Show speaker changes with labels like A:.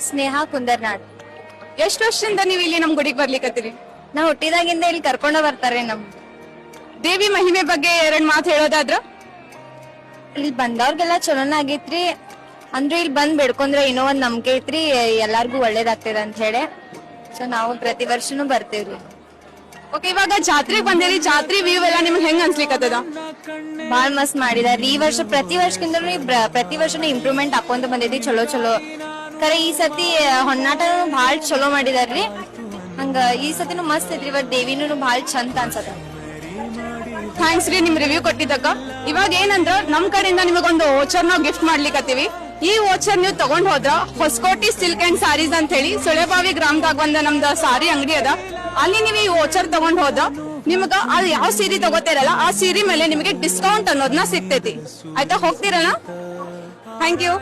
A: ಸ್ನೇಹ ಕುಂದರ್ನಾಡ್.
B: ಎಷ್ಟ್ ವರ್ಷದಿಂದ ನೀವ್ ಇಲ್ಲಿ ನಮ್ ಗುಡಿಗೆ ಬರ್ಲಿಕತ್ತೀರಿ?
A: ನಾವ್ ಹುಟ್ಟಿದಾಗಿಂದ ಇಲ್ಲಿ ಕರ್ಕೊಂಡ ಬರ್ತಾರೆ
B: ದೇವಿ ಮಹಿಮೆ ಬಗ್ಗೆ 2 ಮಾತು ಹೇಳೋದಾದ್ರ?
A: ಇಲ್ಲಿ ಬಂದವ್ರಿಗೆಲ್ಲ ಚಲೋನ ಆಗೈತ್ರಿ. ಅಂದ್ರೆ ಇಲ್ಲಿ ಬಂದ್ ಬೇಡ್ಕೊಂಡ್ರೆ ಏನೋ ಒಂದ್ ನಂಬಿಕೆ ಐತ್ರಿ, ಎಲ್ಲಾರ್ಗು ಒಳ್ಳೇದಾಗ್ತದ ಅಂತ ಹೇಳಿ. ಸೊ ನಾವು ಪ್ರತಿ ವರ್ಷನೂ ಬರ್ತೇವ್ರಿ.
B: ಓಕೆ, ಇವಾಗ ಜಾತ್ರೆಗೆ ಬಂದಿರಿ, ಜಾತ್ರೆ ವ್ಯೂ ಎಲ್ಲ ನಿಮ್ಗೆ ಹೆಂಗ್ ಅನ್ಸ್ಲಿಕ್ಕತ್ತದ?
A: ಬಾಳ್ ಮಸ್ತ್ ಮಾಡಿದಾರ್ರಿ ಈ ವರ್ಷ. ಪ್ರತಿ ವರ್ಷಕ್ಕಿಂತ ಪ್ರತಿ ವರ್ಷನೂ ಇಂಪ್ರೂವ್ಮೆಂಟ್ ಹಾಕೊಂತ ಬಂದೈತಿ, ಚಲೋ ಚಲೋ. ಕರೆ ಈ ಸತಿ ಹೊನ್ನಾಟ ಬಾಳ್ ಚಲೋ ಮಾಡಿದಾರ್ರಿ. ಹಂಗ ಈ ಸತಿನೂ ಮಸ್ತ್ ಐತ್ರಿ. ಇವತ್ ದೇವಿನೂ ಬಾಳ್ ಚಂದ ಅನ್ಸದ.
B: ಥ್ಯಾಂಕ್ಸ್ ರೀ ನಿಮ್ ರಿವ್ಯೂ ಕೊಟ್ಟಿದ್ದಕ್ಕ. ಇವಾಗ ಏನಂದ್ರ ನಮ್ ಕಡೆಯಿಂದ ನಿಮಗೊಂದು ವೋಚರ್ ನಾವು ಗಿಫ್ಟ್ ಮಾಡ್ಲಿಕತ್ತೀವಿ. ಈ ವೋಚರ್ ನೀವು ತಗೊಂಡ್ ಹೋದ್ರ ಹೊಸಕೋಟಿ ಸಿಲ್ಕ್ ಅಂಡ್ ಸಾರೀಸ್ ಅಂತ ಹೇಳಿ ಸುಳೆಬಾವಿ ಗ್ರಾಮದಾಗ ಒಂದ್ ನಮ್ದು ಸಾರಿ ಅಂಗಡಿ ಅದ. ಅಲ್ಲಿ ನೀವು ಈ ವೋಚರ್ ತಗೊಂಡ್ ಹೋದ್ರ ನಿಮ್ಗ ಅದು ಯಾವ ಸೀರೆ ತಗೋತಿರಲ್ಲ ಆ ಸೀರೆ ಮೇಲೆ ನಿಮಗೆ ಡಿಸ್ಕೌಂಟ್ ಅನ್ನೋದನ್ನ ಸಿಗ್ತೈತಿ. ಆಯ್ತಾ, ಹೋಗ್ತೀರಲ್ಲ? Thank you.